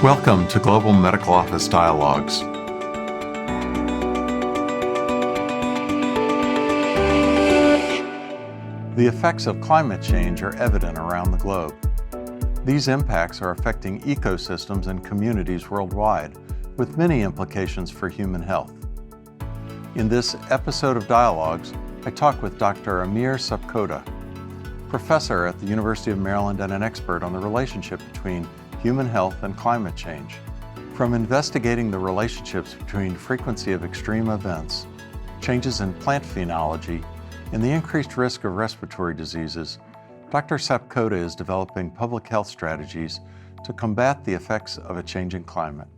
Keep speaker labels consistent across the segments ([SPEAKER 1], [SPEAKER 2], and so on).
[SPEAKER 1] Welcome to Global Medical Office Dialogues. The effects of climate change are evident around the globe. These impacts are affecting ecosystems and communities worldwide, with many implications for human health. In this episode of Dialogues, I talk with Dr. Amir Sapkota, professor at the University of Maryland and an expert on the relationship between human health and climate change. From investigating the relationships between frequency of extreme events, changes in plant phenology, and the increased risk of respiratory diseases, Dr. Sapkota is developing public health strategies to combat the effects of a changing climate.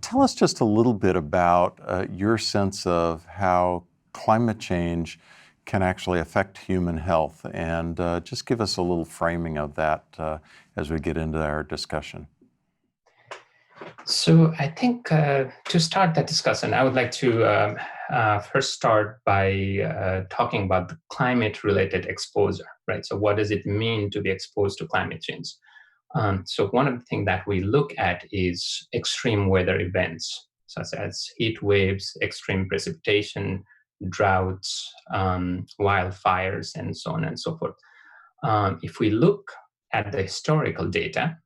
[SPEAKER 1] Tell us just a little bit about your sense of how climate change can actually affect human health, and just give us a little framing of that as we get into our discussion.
[SPEAKER 2] So I think to start that discussion, I would like to first start by talking about the climate-related exposure, right? So what does it mean to be exposed to climate change? So one of the things that we look at is extreme weather events, such as heat waves, extreme precipitation, droughts, wildfires, and so on and so forth. If we look at the historical data,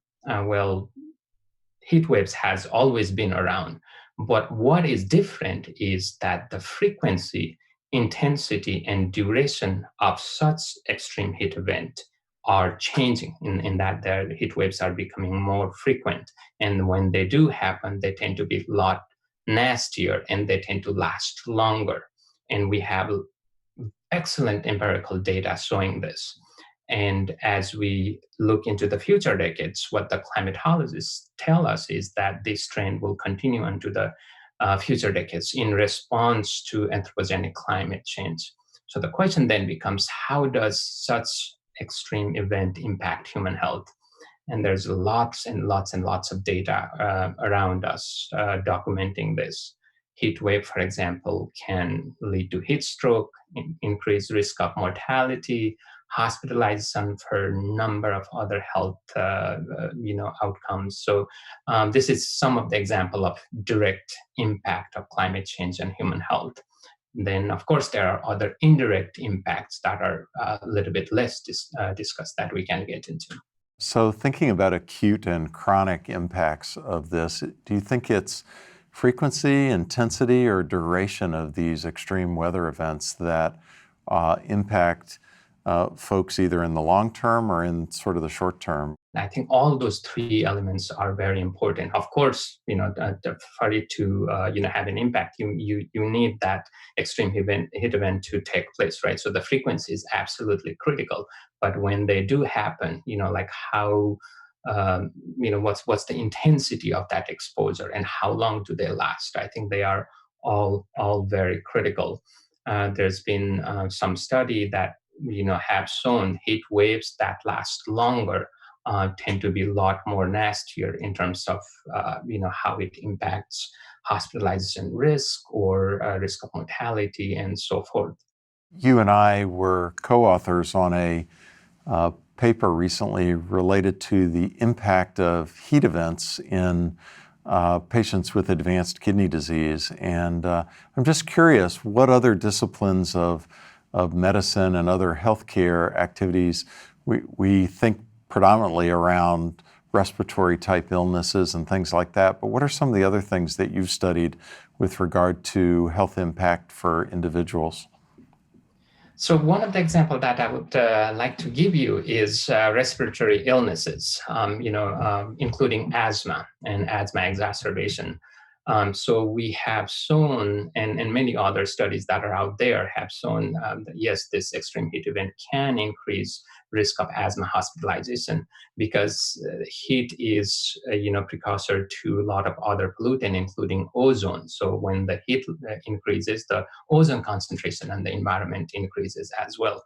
[SPEAKER 2] heat waves has always been around. But what is different is that the frequency, intensity, and duration of such extreme heat event are changing in that the heat waves are becoming more frequent. And when they do happen, they tend to be a lot nastier and they tend to last longer. And we have excellent empirical data showing this. And as we look into the future decades, what the climatologists tell us is that this trend will continue into the future decades in response to anthropogenic climate change. So the question then becomes, how does such extreme event impact human health? And there's lots and lots and lots of data around us documenting this. Heat wave, for example, can lead to heat stroke, increased risk of mortality, hospitalization for a number of other health outcomes. So this is some of the example of direct impact of climate change on human health. Then, of course, there are other indirect impacts that are a little bit less discussed that we can get into.
[SPEAKER 1] So thinking about acute and chronic impacts of this, do you think it's frequency, intensity, or duration of these extreme weather events that impact folks either in the long term or in sort of the short term?
[SPEAKER 2] I think all those three elements are very important. Of course, for it to have an impact, you need that extreme heat event to take place, right? So the frequency is absolutely critical. But when they do happen, like how what's the intensity of that exposure and how long do they last? I think they are all very critical. There's been some study that have shown heat waves that last longer tend to be a lot more nastier in terms of how it impacts hospitalization risk or risk of mortality and so forth.
[SPEAKER 1] You and I were co-authors on a paper recently related to the impact of heat events in patients with advanced kidney disease. And I'm just curious, what other disciplines of medicine and other healthcare activities we think predominantly around respiratory type illnesses and things like that, but what are some of the other things that you've studied with regard to health impact for individuals?
[SPEAKER 2] So one of the examples that I would like to give you is respiratory illnesses, including asthma and asthma exacerbation. So we have shown, and many other studies that are out there have shown that yes, this extreme heat event can increase risk of asthma hospitalization because heat is precursor to a lot of other pollutant, including ozone. So when the heat increases, the ozone concentration in the environment increases as well.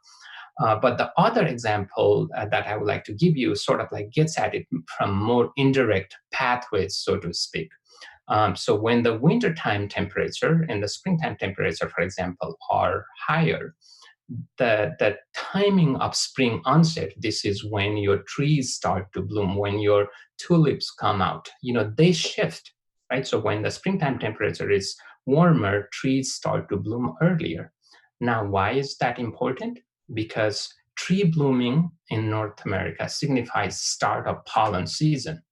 [SPEAKER 2] But the other example that I would like to give you sort of like gets at it from more indirect pathways, so to speak. So when the wintertime temperature and the springtime temperature, for example, are higher, the timing of spring onset, this is when your trees start to bloom, when your tulips come out, they shift, right? So when the springtime temperature is warmer, trees start to bloom earlier. Now, why is that important? Because tree blooming in North America signifies start of pollen season.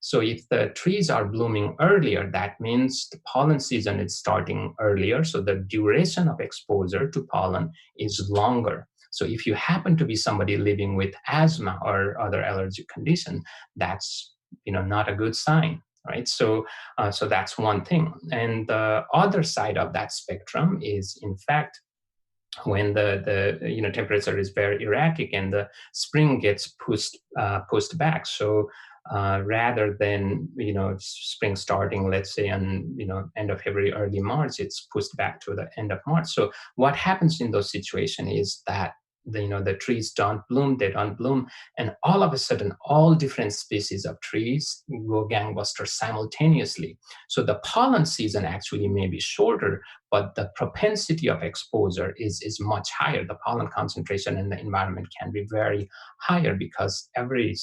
[SPEAKER 2] So if the trees are blooming earlier, that means the pollen season is starting earlier. So the duration of exposure to pollen is longer. So if you happen to be somebody living with asthma or other allergic condition, that's not a good sign, right? So that's one thing. And the other side of that spectrum is, in fact, when the temperature is very erratic and the spring gets pushed back. So rather than spring starting, let's say, on end of February, early March, it's pushed back to the end of March. So what happens in those situations is that the trees don't bloom, and all of a sudden, all different species of trees go gangbusters simultaneously. So the pollen season actually may be shorter, but the propensity of exposure is much higher. The pollen concentration in the environment can be very higher because every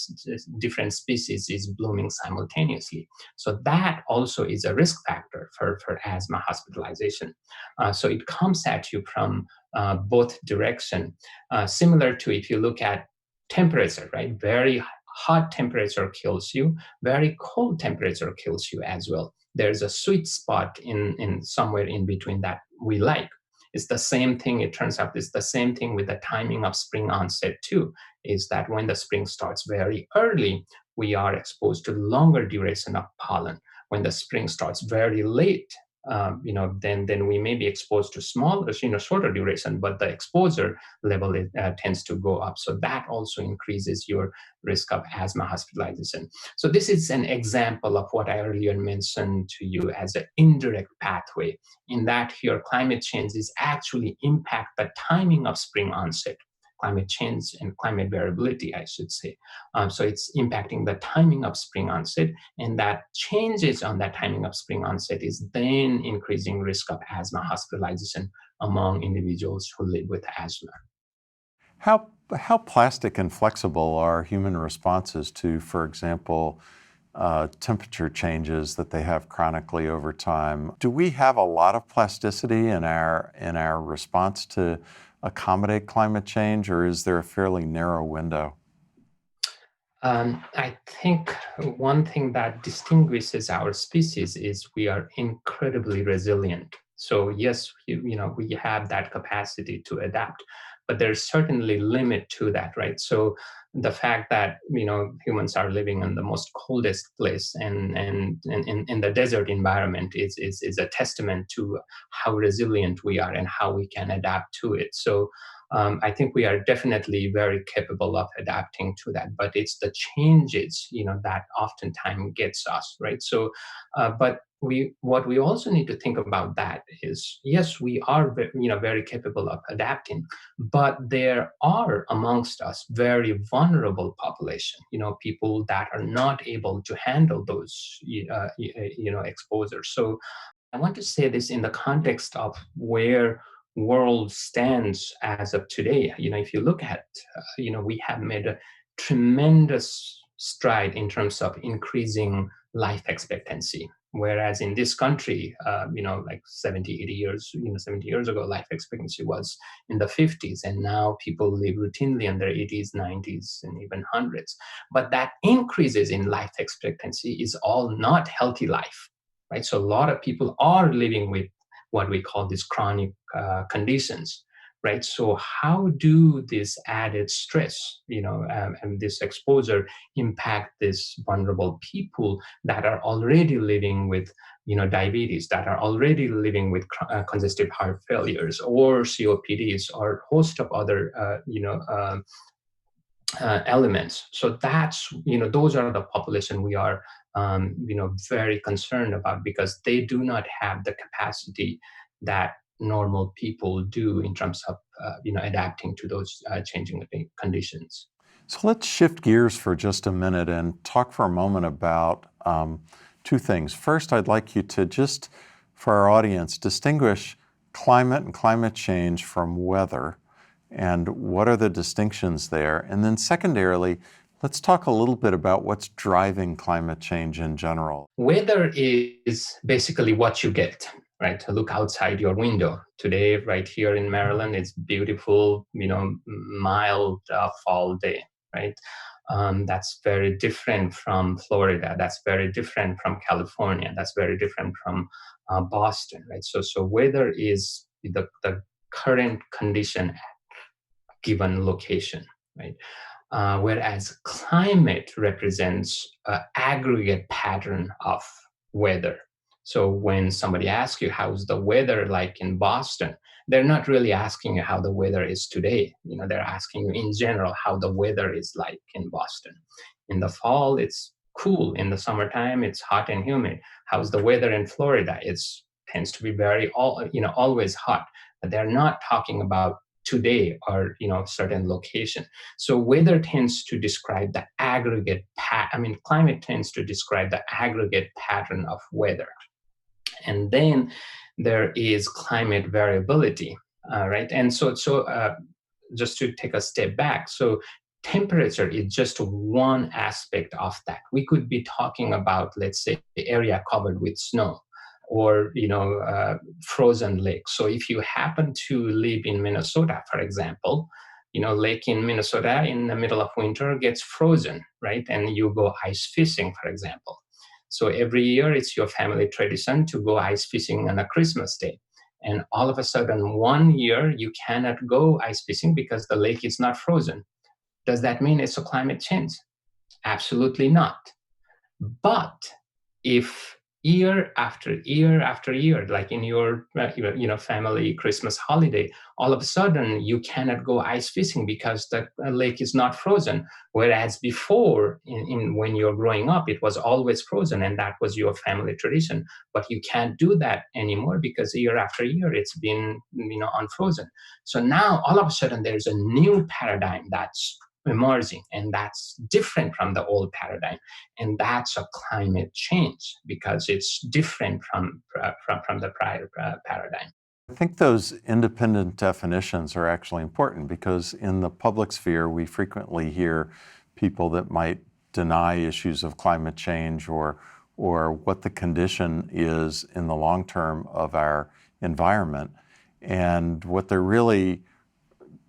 [SPEAKER 2] different species is blooming simultaneously. So that also is a risk factor for asthma hospitalization. So it comes at you from both direction, similar to if you look at temperature, right? Very hot temperature kills you, very cold temperature kills you as well. There's a sweet spot in somewhere in between that we like. It's the same thing, it turns out it's the same thing with the timing of spring onset too, is that when the spring starts very early, we are exposed to longer duration of pollen. When the spring starts very late, then we may be exposed to shorter duration, but the exposure level tends to go up. So that also increases your risk of asthma hospitalization. So this is an example of what I earlier mentioned to you as an indirect pathway, in that here climate change is actually impact the timing of spring onset. Climate change and climate variability, I should say. So it's impacting the timing of spring onset, and that changes on that timing of spring onset is then increasing risk of asthma hospitalization among individuals who live with asthma.
[SPEAKER 1] How plastic and flexible are human responses to, for example, temperature changes that they have chronically over time? Do we have a lot of plasticity in our response to accommodate climate change, or is there a fairly narrow window?
[SPEAKER 2] I think one thing that distinguishes our species is we are incredibly resilient. So yes, we have that capacity to adapt, but there's certainly limit to that, right? So the fact that humans are living in the most coldest place and in the desert environment is a testament to how resilient we are and how we can adapt to it. So I think we are definitely very capable of adapting to that, but it's the changes, that oftentimes gets us, right? So, but what we also need to think about that is, yes, we are, very capable of adapting, but there are amongst us very vulnerable population, people that are not able to handle those, exposures. So I want to say this in the context of where world stands as of today. If you look at, we have made a tremendous stride in terms of increasing life expectancy. Whereas in this country, like 70 years ago, life expectancy was in the 50s, and now people live routinely in their 80s, 90s, and even hundreds. But that increases in life expectancy is all not healthy life, right? So a lot of people are living with what we call these chronic conditions, right? So how do this added stress, and this exposure impact these vulnerable people that are already living with, diabetes, that are already living with congestive heart failures or COPDs or a host of other, elements. So that's, those are the population we are, very concerned about, because they do not have the capacity that normal people do in terms of, adapting to those changing conditions.
[SPEAKER 1] So let's shift gears for just a minute and talk for a moment about two things. First, I'd like you to just, for our audience, distinguish climate and climate change from weather. and what are the distinctions there? And then secondarily, let's talk a little bit about what's driving climate change in general.
[SPEAKER 2] Weather is basically what you get, right? Look outside your window. Today, right here in Maryland, it's beautiful, mild fall day, right? That's very different from Florida. That's very different from California. That's very different from Boston, right? So weather is the current condition given location, right? Whereas climate represents an aggregate pattern of weather. So when somebody asks you how's the weather like in Boston, they're not really asking you how the weather is today. They're asking you in general how the weather is like in Boston. In the fall, it's cool. In the summertime, it's hot and humid. How's the weather in Florida? It's tends to be always hot. But they're not talking about today or certain location. So weather tends to describe the aggregate climate tends to describe the aggregate pattern of weather. And then there is climate variability, right? And so just to take a step back, so temperature is just one aspect of that. We could be talking about, let's say, the area covered with snow, or frozen lakes. So if you happen to live in Minnesota, for example, lake in Minnesota in the middle of winter gets frozen, right? And you go ice fishing, for example. So every year it's your family tradition to go ice fishing on a Christmas day. And all of a sudden, one year you cannot go ice fishing because the lake is not frozen. Does that mean it's a climate change? Absolutely not. But if year after year after year, like in your family Christmas holiday, all of a sudden you cannot go ice fishing because the lake is not frozen, whereas before when you're growing up it was always frozen and that was your family tradition. But you can't do that anymore because year after year it's been unfrozen. So now all of a sudden there's a new paradigm that's emerging, and that's different from the old paradigm, and that's a climate change because it's different from the prior paradigm.
[SPEAKER 1] I think those independent definitions are actually important because in the public sphere, we frequently hear people that might deny issues of climate change or what the condition is in the long term of our environment. And what they're really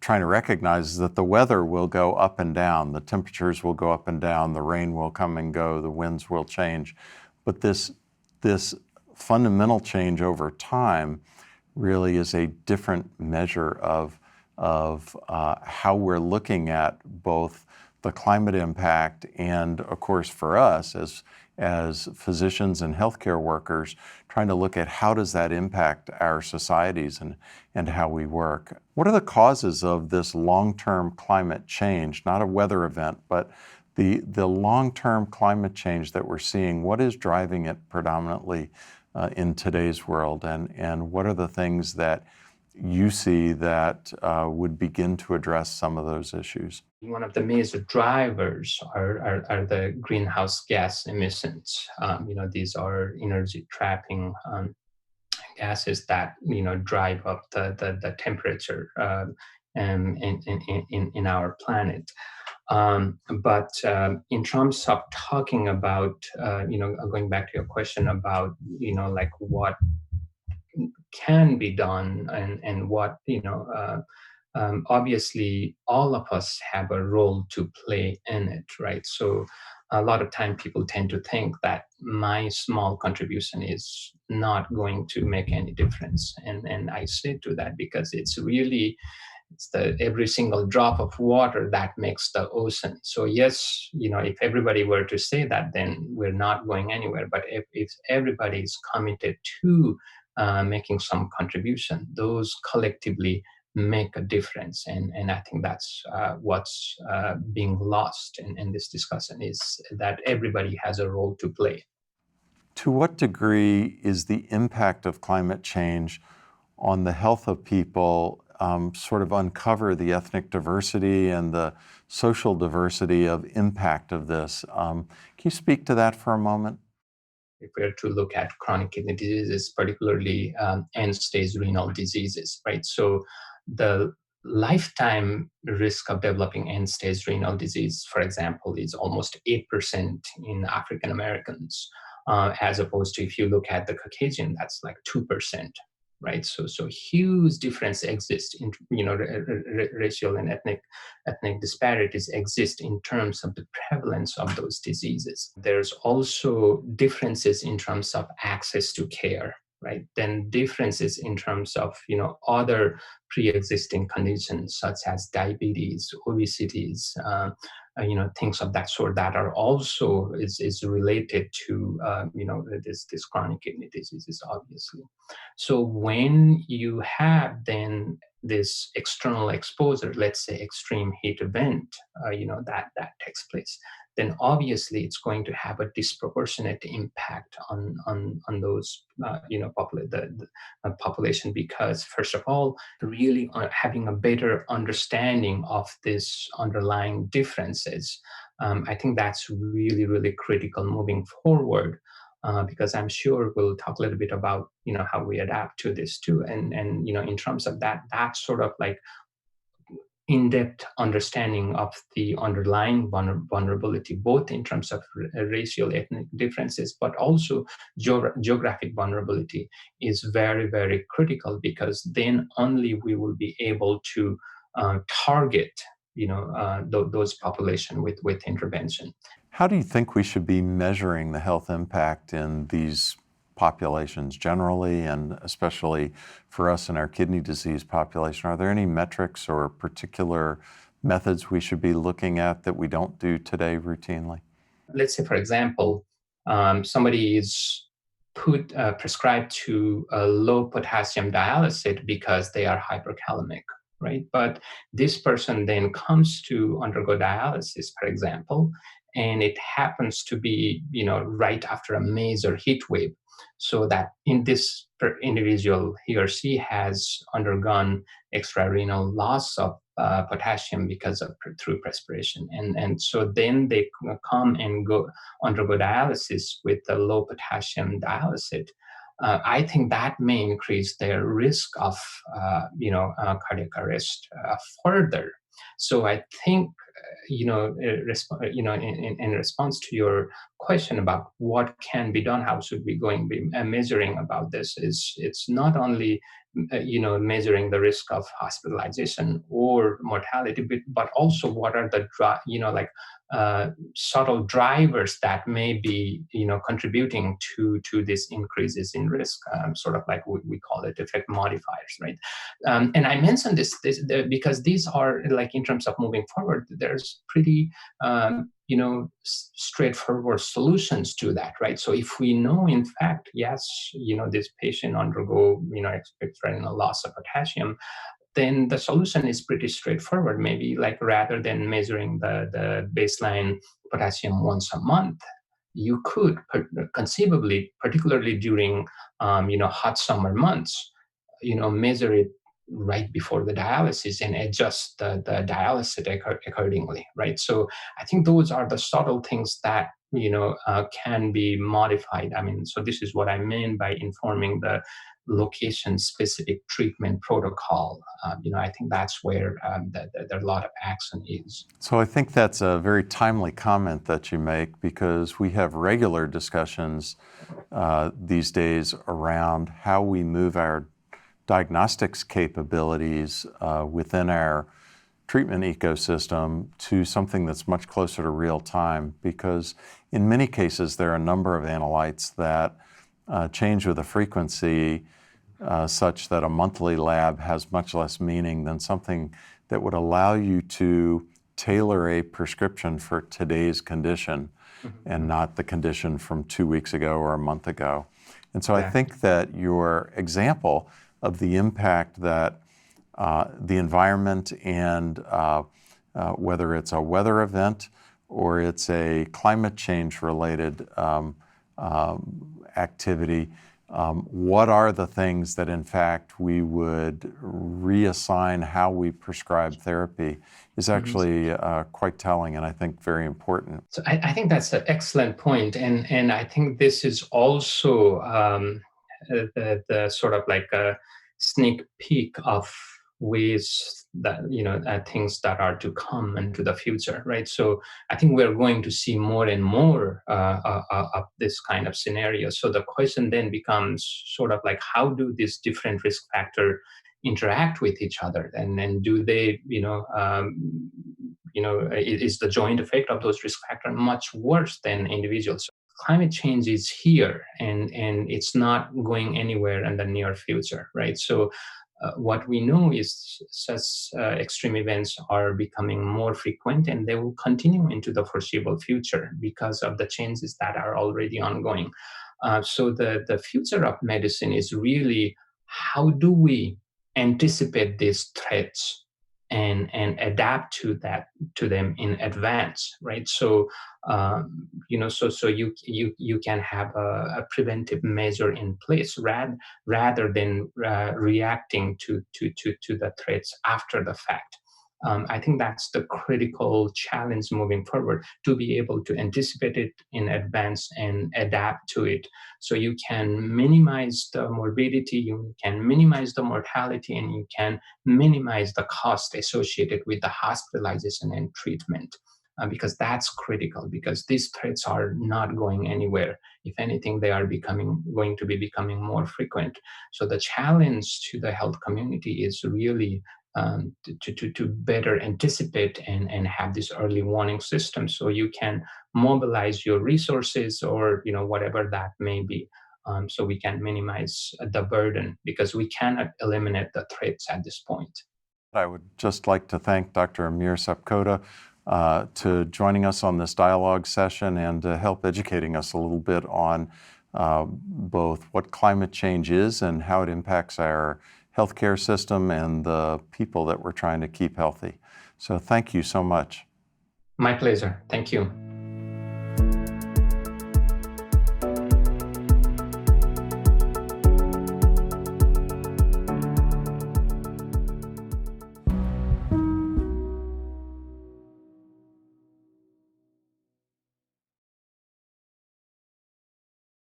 [SPEAKER 1] trying to recognize is that the weather will go up and down, the temperatures will go up and down, the rain will come and go, the winds will change. But this fundamental change over time really is a different measure of how we're looking at both the climate impact and, of course, for us as physicians and healthcare workers, trying to look at how does that impact our societies and how we work. What are the causes of this long-term climate change, not a weather event, but the long-term climate change that we're seeing? What is driving it predominantly in today's world, and what are the things that you see that would begin to address some of those issues?
[SPEAKER 2] One of the major drivers are the greenhouse gas emissions. These are energy trapping gases that drive up the temperature in our planet. But in terms of talking about, going back to your question about, like what can be done and what, obviously all of us have a role to play in it, right? So a lot of time people tend to think that my small contribution is not going to make any difference. And I say to that because it's the every single drop of water that makes the ocean. So yes, if everybody were to say that, then we're not going anywhere. But if everybody is committed to making some contribution, those collectively make a difference. And I think that's what's being lost in this discussion, is that everybody has a role to play.
[SPEAKER 1] To what degree is the impact of climate change on the health of people sort of uncover the ethnic diversity and the social diversity of impact of this? Can you speak to that for a moment?
[SPEAKER 2] If we are to look at chronic kidney diseases, particularly end-stage renal diseases, right? So the lifetime risk of developing end-stage renal disease, for example, is almost 8% in African Americans, as opposed to if you look at the Caucasian, that's like 2%, right? So huge difference exists in, racial and ethnic disparities exist in terms of the prevalence of those diseases. There's also differences in terms of access to care, right? Then differences in terms of, other pre-existing conditions such as diabetes, obesities, things of that sort that are also is related to this chronic kidney diseases, obviously. So when you have then this external exposure, let's say extreme heat event, that takes place, then obviously it's going to have a disproportionate impact on those the population, because first of all, really having a better understanding of this underlying differences, I think that's really, really critical moving forward, because I'm sure we'll talk a little bit about how we adapt to this too, and in terms of that sort of like in-depth understanding of the underlying vulnerability, both in terms of racial ethnic differences, but also geographic vulnerability, is very, very critical, because then only we will be able to target those population with intervention.
[SPEAKER 1] How do you think we should be measuring the health impact in these populations generally, and especially for us in our kidney disease population? Are there any metrics or particular methods we should be looking at that we don't do today routinely?
[SPEAKER 2] Let's say, for example, somebody is prescribed to a low potassium dialysate because they are hyperkalemic, right? But this person then comes to undergo dialysis, for example, and it happens to be, right after a major heat wave. So that in this individual, he or she has undergone extrarenal loss of potassium because of through perspiration, and so then they come and undergo dialysis with a low potassium dialysate. I think that may increase their risk of cardiac arrest further. So I think in response to your question about what can be done, how should we going be measuring about this, is it's not only measuring the risk of hospitalization or mortality, but also what are the subtle drivers that may be contributing to these increases in risk, sort of like we call it effect modifiers, right? And I mentioned this because these are, like, in terms of moving forward, there's pretty straightforward solutions to that, right? So if we know, in fact, yes, this patient undergo extrarenal loss of potassium, then the solution is pretty straightforward. Maybe, like, rather than measuring the baseline potassium once a month, you could conceivably, particularly during hot summer months, measure it right before the dialysis and adjust the dialysis accordingly, right? So I think those are the subtle things that can be modified. I mean, so this is what I mean by informing the location-specific treatment protocol. I think that's where a lot of action is.
[SPEAKER 1] So I think that's a very timely comment that you make, because we have regular discussions these days around how we move our diagnostics capabilities within our treatment ecosystem to something that's much closer to real time, because in many cases there are a number of analytes that change with a frequency such that a monthly lab has much less meaning than something that would allow you to tailor a prescription for today's condition and not the condition from 2 weeks ago or a month ago. And so I think that your example of the impact that the environment and whether it's a weather event or it's a climate change related activity, what are the things that in fact we would reassign how we prescribe therapy is actually quite telling, and I think very important.
[SPEAKER 2] So I think that's an excellent point, and I think this is also the sort of like a sneak peek of with things that are to come into the future, right? So I think we're going to see more and more of this kind of scenario. So the question then becomes sort of like, how do these different risk factors interact with each other, and then do they, is the joint effect of those risk factors much worse than individuals? Climate change is here, and it's not going anywhere in the near future, right? So what we know is such extreme events are becoming more frequent, and they will continue into the foreseeable future because of the changes that are already ongoing. So the future of medicine is really, how do we anticipate these threats and adapt to them in advance, right? So so you can have a preventive measure in place rather than reacting to the threats after the fact. I think that's the critical challenge moving forward, to be able to anticipate it in advance and adapt to it. So you can minimize the morbidity, you can minimize the mortality, and you can minimize the cost associated with the hospitalization and treatment. Because that's critical, because these threats are not going anywhere. If anything, they are going to be becoming more frequent. So the challenge to the health community is really to better anticipate and have this early warning system, so you can mobilize your resources, or whatever that may be, so we can minimize the burden, because we cannot eliminate the threats at this point.
[SPEAKER 1] I would just like to thank Dr. Amir Sapkota to joining us on this dialogue session and to help educating us a little bit on both what climate change is and how it impacts our healthcare system and the people that we're trying to keep healthy. So thank you so much.
[SPEAKER 2] My pleasure. Thank you.